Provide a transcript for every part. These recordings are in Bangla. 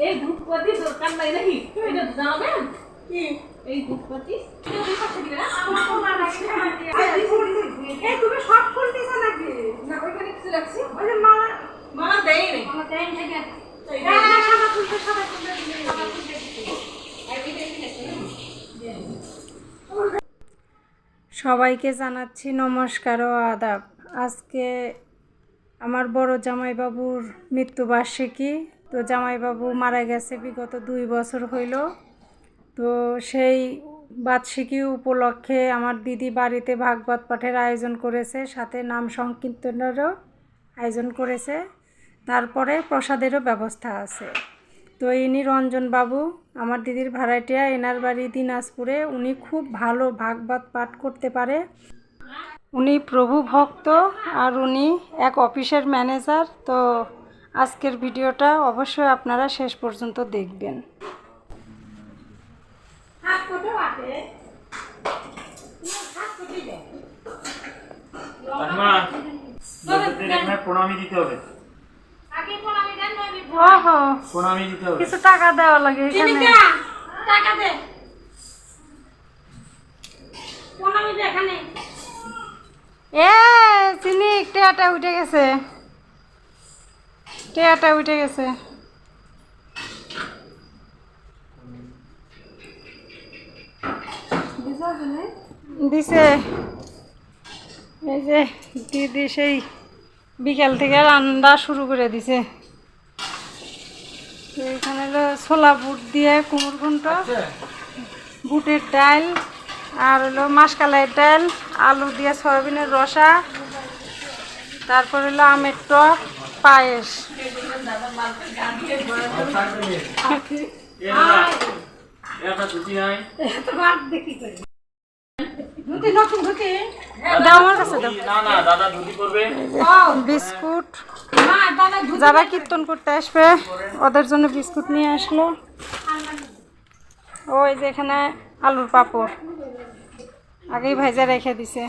এই ধূপপতি দরকার নাই নাকি এটা জানাবেন কি এই ধূপপতি তুমি সব ফুল দিছ নাকি না ওইখানে কিছু রাখছি ওই যে মালা মালা দেই রে মালা দেই না হ্যাঁ সাদা ফুল সাদা ফুল দিলে সাদা ফুল দিতে আর এটা সবাইকে জানাচ্ছি নমস্কার ও আদাব। আজকে আমার বড় জামাইবাবুর মৃত্যুবার্ষিকী। তো জামাইবাবু মারা গেছে বিগত 2 বছর হইল। তো সেই বার্ষিকী উপলক্ষে আমার দিদি বাড়িতে ভাগবত পাঠের আয়োজন করেছে, সাথে নাম সংকীর্তনেরও আয়োজন করেছে, তারপরে প্রসাদেরও ব্যবস্থা আছে। তো ইনি রঞ্জনবাবু, আমার দিদির ভাড়াটিয়া, এনার বাড়ি দিনাজপুরে। উনি খুব ভালো ভাগবত পাঠ করতে পারে। উনি প্রভু ভক্ত আর উনি এক অফিসের ম্যানেজার। তো আজকের ভিডিওটা অবশ্যই আপনারা শেষ পর্যন্ত দেখবেন। প্রণামী দিতে হবে, কিছু টাকা দেওয়া লাগে এখানে। টাকা দে প্রণামী দে এখানে। এ চিনি টেয়াটা উঠে গেছে, টেয়াটা উঠে গেছে। দিছে এই যে দিদি সেই বিকেল থেকে রান্না শুরু করে দিছে। তো এখানে হলো ছোলা বুট দিয়ে কুমড় ঘন্ট, বুটের ডাল, আর হলো মাসকালাইয়ের ডাল, আলু দিয়ে সয়াবিনের রসা, তারপর হলো আমের টক, পায়েস। বিস্কুট, যারা কীর্তন করতে আসবে ওদের জন্য বিস্কুট নিয়ে আসলো। ওই যে এখানে আলুর পাঁপড় আগেই ভাজা রেখে দিছে।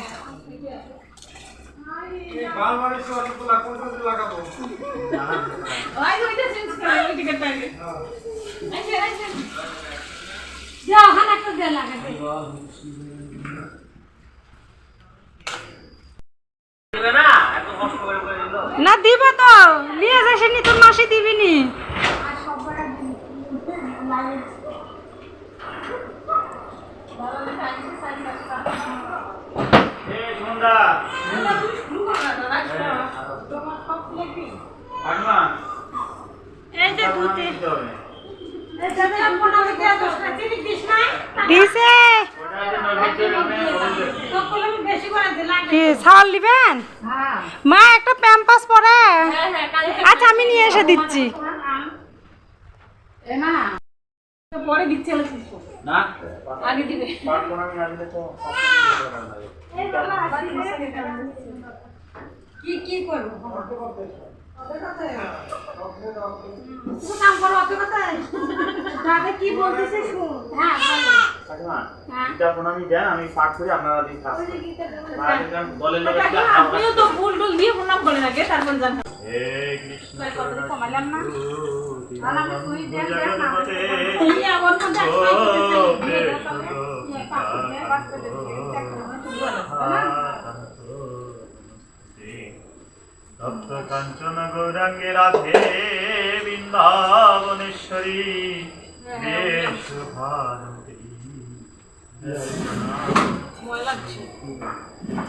না দিব তো নিয়ে যাসনি, তোর মাসি দিবিনি। এই যে দুধে দিছে কি ছাল দিবেন? মা একটা প্যাম্পাস পরে। আচ্ছা আমি নিয়ে এসে দিচ্ছি। পরে দিচ্ছে না আগে দিবে। কি কি করবো কাম করো অত কথা দাদা কি বলতেছে শুন। হ্যাঁ প্রণামী দেন, আমি পাঠ করি, আপনারা দিন। আপনিও তো ফুল টুল দিয়ে প্রণাম করেন আগে, তারপর জান। হে কৃষ্ণ কমাইলাম না তপ্ত কাঞ্চন গৌরাঙ্গে রাধে বৃন্দাবনেশ্বরী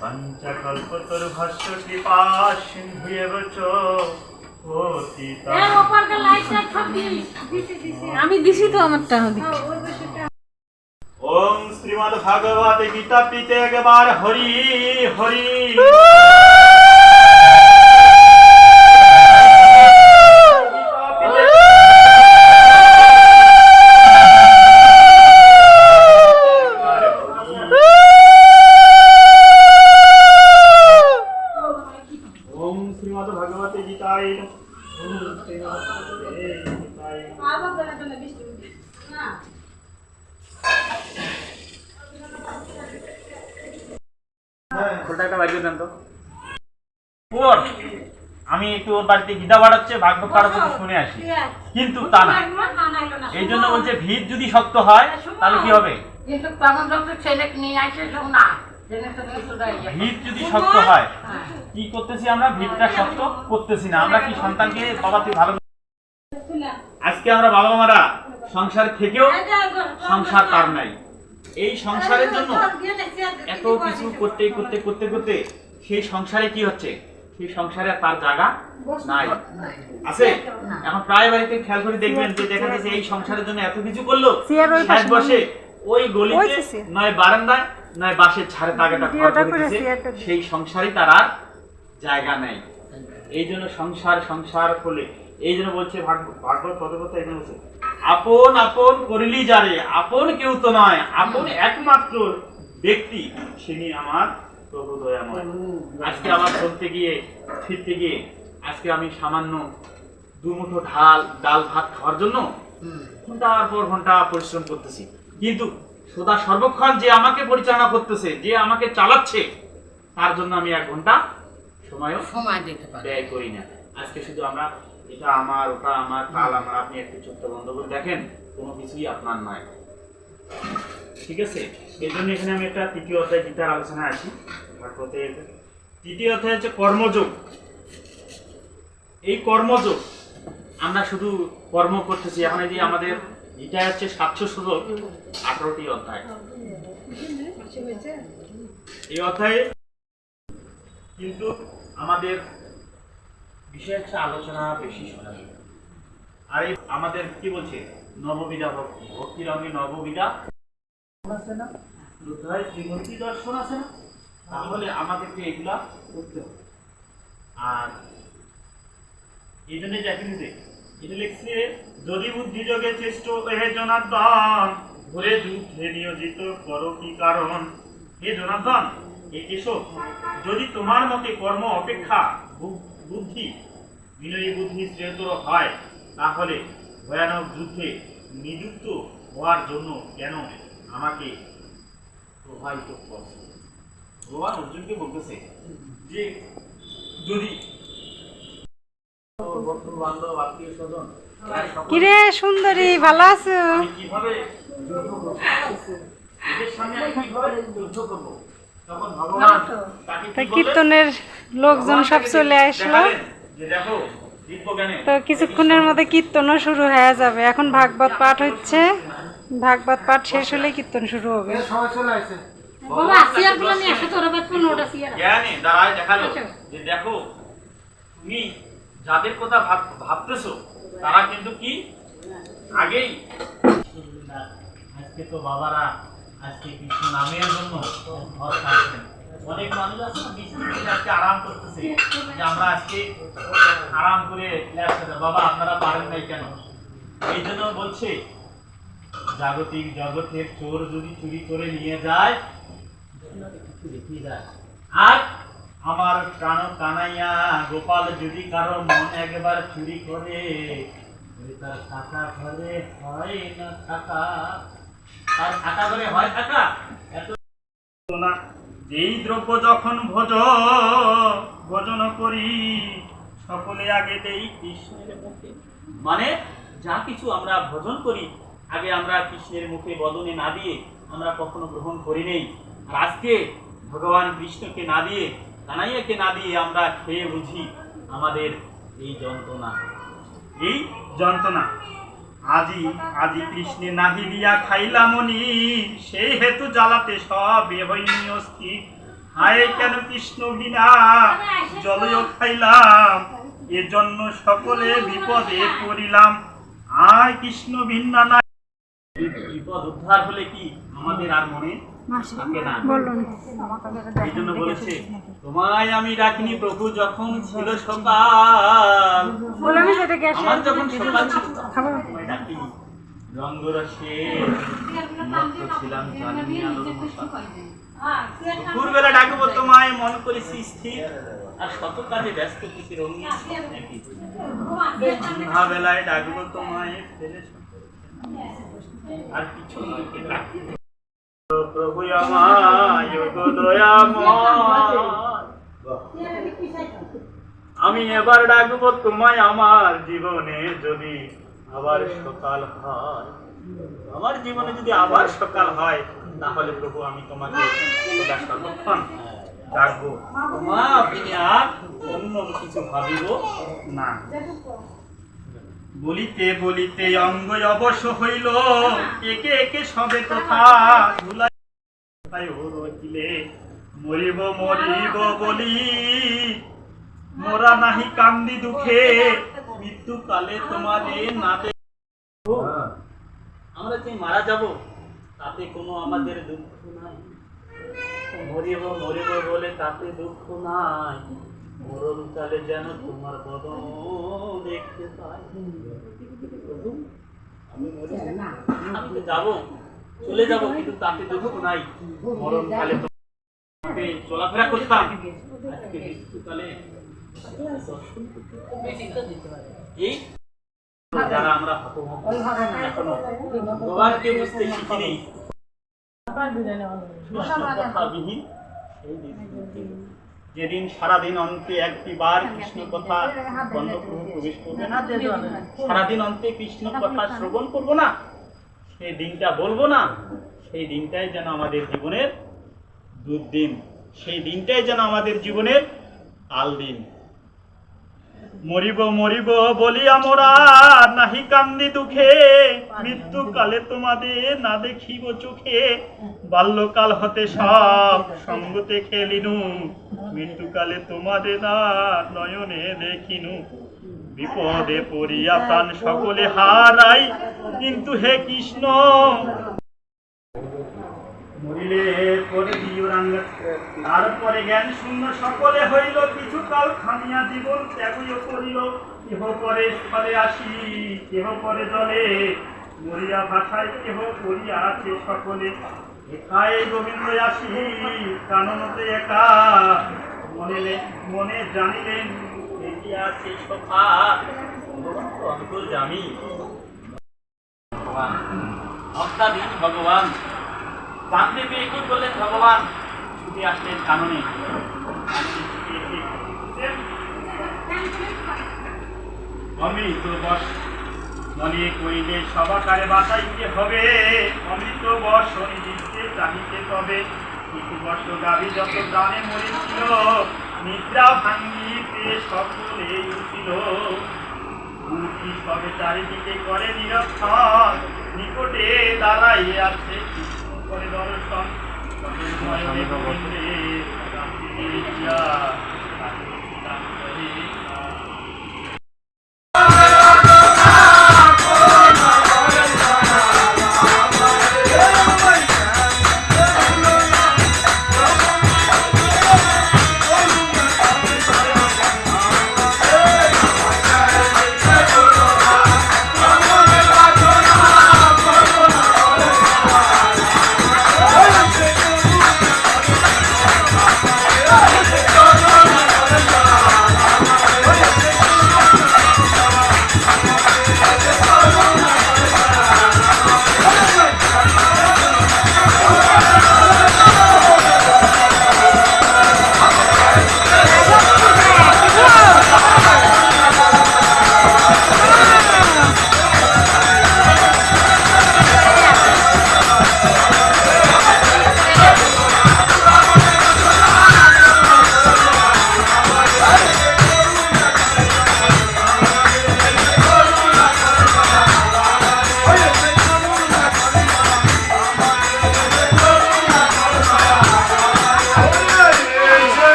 পঞ্চকল্পতরু ভাষ্য কৃপা সিন্ধু চ আমি দিছি তো আমারটা। ওম শ্রীমদ্ ভাগবত গীতা পিতে একবার হরি হরি। আবার জন্য বৃষ্টি না খোলটা একটা বাইরে দেন তো। ওর আমি একটু ওর বাড়িতে গিদা বাড়াচ্ছে ভাগ্য কারাচ্ছে শুনে আসি, কিন্তু তা না। এই জন্য বলছে ভিত যদি শক্ত হয় তাহলে কি হবে? কিন্তু তখন যখন ছেলে নিয়ে আসে সব না ভিত যদি শক্ত হয়, কি করতেছি আমরা? ভিতটা শক্ত করতেছি না। আমরা কি সন্তানকে বাবা তুই ভালো, আজকে আমরা বাবা মারা সংসার থেকেও সংসার তার নাই। এই সংসারের জন্য এত কিছু করতে করতে করতে করতে সেই সংসারে কি হচ্ছে? সেই সংসারে তার জায়গা নাই আছে। এখন প্রায় বাড়িতে খেয়াল করে দেখবেন যে দেখা যাচ্ছে এই সংসারের জন্য এত কিছু করলো, শেষ বসে ওই গলিতে নয় বারান্দায় নয় বাসের ছাড়ে তাগাটা ঘর করে দিয়েছে। সেই সংসারই তার আর জায়গা নেই। এই জন্য সংসার সংসার করলে, এই জন্য বলছে ভাগবত পদকথা এখানে বলছে, আপন আপন করিলি যারে, আপন কেউ তো নয়, আপন একমাত্র ব্যক্তি তিনি আমার প্রভু দয়াময়। আজকে আমার চলতে গিয়ে ফিরতে গিয়ে আজকে আমি সামান্য দুমুঠো ডাল ভাত খাওয়ার জন্য ঘন্টার পর ঘন্টা পরিশ্রম করতেছি, কিন্তু সদা সর্বক্ষণ যে আমাকে পরিচালনা করতেছে, যে আমাকে চালাচ্ছে, তার জন্য আমি 1 ঘন্টা সময় দিতে পারি ব্যয় করি না। আজকে শুধু আমরা এটা আমার, ওটা আমার, কাল আমার। আপনি একটু চোখটা বন্ধ করে দেখেন, কোনো কিছুই আপনার নয়, ঠিক আছে? এই জন্য এখানে আমি একটা 3য় অধ্যায় গীতার আলোচনায় আসি। ভাগবতের 3য় অধ্যায় হচ্ছে কর্মযোগ। এই কর্মযোগ আমরা শুধু কর্ম করতেছি। এখন এই যে আমাদের এটা হচ্ছে 718টি অধ্যায়। এই অধ্যায়ে কিন্তু আমাদের বিষয় হচ্ছে আলোচনা বেশি শোনা যায়। আর এই আমাদের কি বলছে? নববিধা ভক্তি, ভক্তি রঙে নববিধা আছে না, অধ্যায় ত্রিমূর্তি দর্শন আছে না, তাহলে আমাদেরকে এগুলা করতে হবে। আর এই জন্য দেখেন যে এটা লিখছে, যদি বুদ্ধি যোগে চেষ্ট হে জনার্দন, ঘুরে যুদ্ধে নিয়োজিত করো কি কারণ? হে জনার্দন, হে কেশব, যদি তোমার মতে কর্ম অপেক্ষা বুদ্ধি, বিনয়ী বুদ্ধি শ্রেয়তর হয়, তাহলে ভয়ানক যুদ্ধে নিযুক্ত হওয়ার জন্য কেন আমাকে প্রভাবিত করছে? ভগবান অর্জুনকে বলতেছে যে যদি বন্ধু বান্ধব আত্মীয় স্বজন কিরে সুন্দরী, ভালো আছো? কিভাবে যুদ্ধ করবো, এদের সামনে আমি কিভাবে যুদ্ধ করবো, তখন ভগবান তাকে কি বললেন? কীর্তনের লোকজন সব চলে আসলো, যে দেখো দিব্যজ্ঞানে তো কিছুক্ষণের মধ্যে কীর্তনও শুরু হয়ে যাবে। এখন ভাগবত পাঠ হচ্ছে, ভাগবত পাঠ শেষ হলে কীর্তন শুরু হবে। বাবা সিয়ার গুলো নিয়ে আসো, তোর বাবা 15টা সিয়ার জ্ঞানে দাঁড়ায় দেখালো যে দেখো তুমি যাদের কথা ভাবতেছো তারা কিন্তু কি আগেই। আজকে তো বাবারা আজকে কৃষ্ণ নামের জন্য ঘর ছাড়ছেন। অনেক মানুষ আছে না বৃষ্টি আজকে আরাম করতেছে, যে আমরা আজকে আরাম করে বাবা আপনারা পারেন নাই কেন? এই জন্য বলছে জাগতিক জগতের চোর যদি চুরি করে নিয়ে যায়, আর আমার প্রাণ কানাইয়া গোপাল যদি কারো মন একবার চুরি করে, তার থাকা ঘরে হয় না থাকা, তার থাকা ঘরে হয় থাকা। এত না, যেই দ্রব্য যখন ভোজন করি, সকলে আগে দেই কৃষ্ণের মুখে। মানে যা কিছু আমরা ভোজন করি, আগে আমরা কৃষ্ণের মুখে বদনে না দিয়ে আমরা কখনো গ্রহণ করি নেই। আর আজকে ভগবান কৃষ্ণকে না দিয়ে, কানাইয়াকে না দিয়ে আমরা খেয়ে বুঝি আমাদের এই যন্ত্রণা, এই যন্ত্রণা। আজি কৃষ্ণে নাহি দিয়া খাইলামনি, সেই হেতু জ্বালাতে সব হইনি অস্থির। হায় কেন কৃষ্ণ বিনা জলয় খাইলাম, এজন্য সকলে বিপদে পড়িলাম। আয় কৃষ্ণ ভিন্না না। বিপদ উদ্ধার হলে কি আমাদের আর মনে থাকে না? এই জন্য বলেছে, তোমায় আমি ডাকিনি প্রভু যখন ছিল সকাল, আমার যখন সকাল ছিল তোমায় ডাকিনি। রঙ্গরসে মত্ত ছিলাম জানি আলোর মশাল। দুপুরবেলা ডাকবো তোমায় মন করেছি স্থির, আর শত কাজে ব্যস্ত কিসের অন্য নাকি? সন্ধ্যাবেলায় ডাকবো তোমায় ফেলে আর পিছন দিকে ডাকবো প্রভু আমায় গো দয়াময়। আমি এবার ডাকবো তোমায় আমার জীবনে যদি আবার সকাল হয়, আমার জীবনে যদি আবার সকাল হয়, তাহলে প্রভু আমি তোমাকে সদা সর্বক্ষণ ডাকবো। মা আপনি আর অন্য কিছু ভাবিব না। বলিতে বলিতে অঙ্গ অবশ্য হইল, একে একে সবে কথা ধুলাই রহিলে। মরিব মরিব বলি মোরা নাহি কান্দি দুঃখে, মৃত্যু কালে তোমারে না দে। আমরা যে মারা যাব তাতে কোনো আমাদের দুঃখ নাই, মরিব মরিব বলে তাতে দুঃখ নাই। মরণকালে যেন তোমার বদন দেখতে পাই। আমি মরে আমি তো যাবো, চলে যাব, কিন্তু তাতে দুঃখ নাই। মরণকালে তোমাকে চলাফেরা করতাম, আজকে মৃত্যুকালে এই যারা আমরা এখনো ভগবানকে বুঝতে শিখিনি, যেদিন সারাদিন অন্তে একটি বার কৃষ্ণ কথা গন্ধপ্রভু প্রবেশ করবে না, সারাদিন অন্তে কৃষ্ণ কথা শ্রবণ করবো না, সেই দিনটা বলবো না, সেই দিনটাই যেন আমাদের জীবনের দুর্দিন, সেই দিনটাই যেন আমাদের জীবনের কাল দিন। মরিব মরিব বলিয়া মোরা নাহি কান্দি দুঃখে, মৃত্যু কালে তোমাদের না দেখিব চোখে। বাল্যকাল হতে সব সঙ্গতে খেলিনু, মৃত্যুকালে তোমাদের না নয়নে দেখিনু। বিপদে পড়িয়া প্রাণ সকলে হারাই, কিন্তু হে কৃষ্ণ মরিলে পরে দিও রাঙ্গা। তারপরে জ্ঞান শূন্য সকলে হইল, কিছুকাল খানিয়া জীবন ত্যাগও করিল। কেহ পরে স্থলে আসি, কেহ পরে জলে, মরিয়া ভাষায় কেহ করিয়া আছে সকলে। একাই গোবিন্দ আসি কাননতে একা, মনে জানিলেন এটি আছে সখা অন্তর্যামী। ভগবান অত্যাধীন ভগবান জানতে পেয়ে কি করলেন? ভগবান ছুটে আসলেন কাননে। অমৃত বস মনে করিলে সবাকারে বাঁচাইতে হবে, অমৃত বস নিদিতে চাহিতে তবে। কিছু বর্ষ গাভী যত প্রাণে মরেছিল, নিদ্রা ভাঙ্গিতে সকলে উঠিল। মূর্তি সবে চারিদিকে করে নিরক্ষণ, নিকটে দাঁড়াইয়ে আছে করে দর্শন।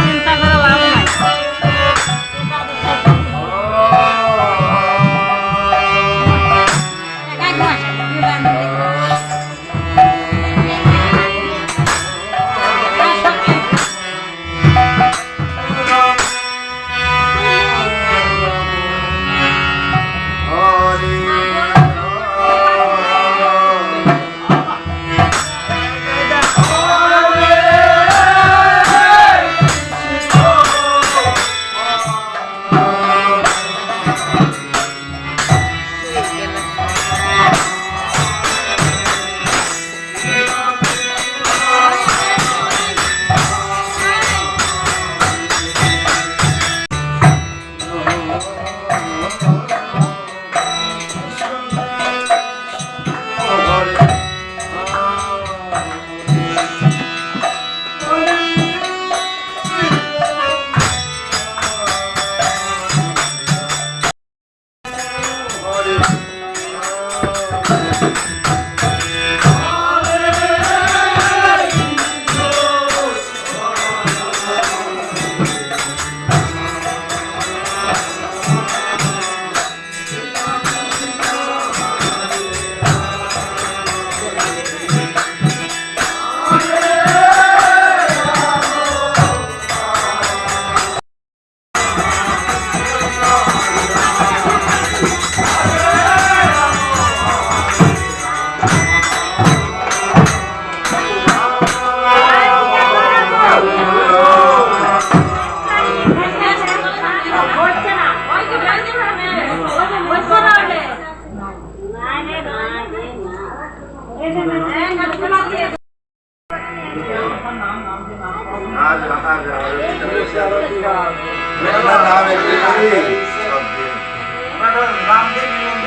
চিন্তা করে লাভ নাই। একাই ঘুমাইছে, তুই বান্ধবী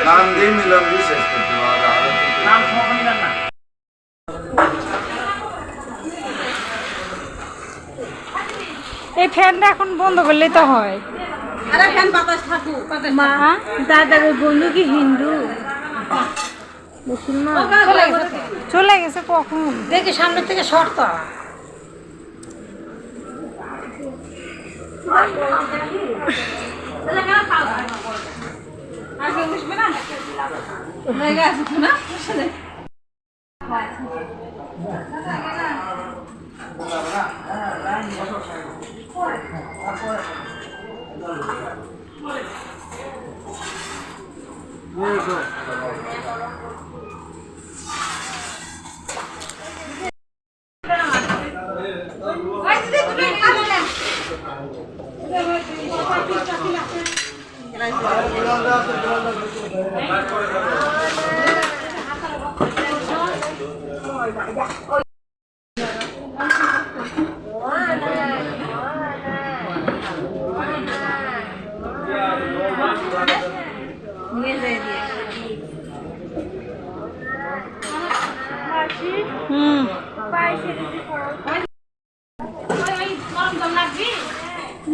नाम दे मिलन विशेष करते নাম সমখানি না এই ফ্যানটা এখন বন্ধ করলেই তো হয়। আরে ফ্যান বাতাস থাকুক, বাতাস মা দাদার বন্ধু কি হিন্দু মুসলমান? চলে গেছে কখন? দেখি সামনে থেকে শর্ত আগে বুঝবে না জায়গা আছে তো না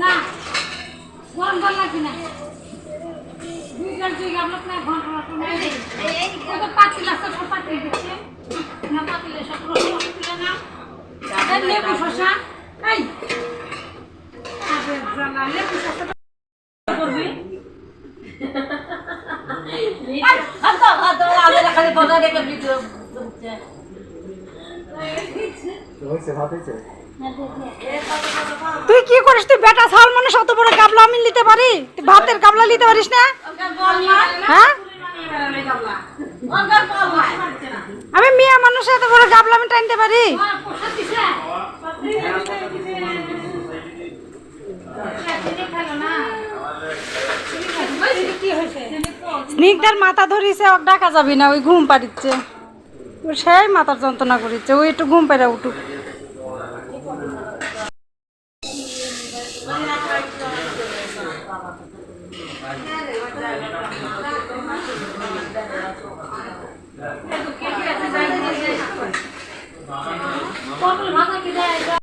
না গরম জল লাগবে না দুই গামলা না ঘন্টা তো পাতিল আছে সব পাতিল দিচ্ছে না পাতিলে সব রস তুলে না লেবু শসা এই আবে জানা লেবু শসা করবি খালি বাজারে একটা ভিডিও তুই কি করিস? তুই বেটা ছাল মানুষ, অত বড় গাবলা আমি নিতে পারি? তুই ভাতের গাবলা নিতে পারিস না? হ্যাঁ আমি মেয়ে মানুষ, এত বড় গাবলা আমি টানতে পারি? স্নিগ্ধার মাথা ধরিছে, ওর ডাকা যাবি না, ওই ঘুম পাড়িচ্ছে, সেই মাথার যন্ত্রণা করিচ্ছে, ওই একটু ঘুম পাড়া উঠুক।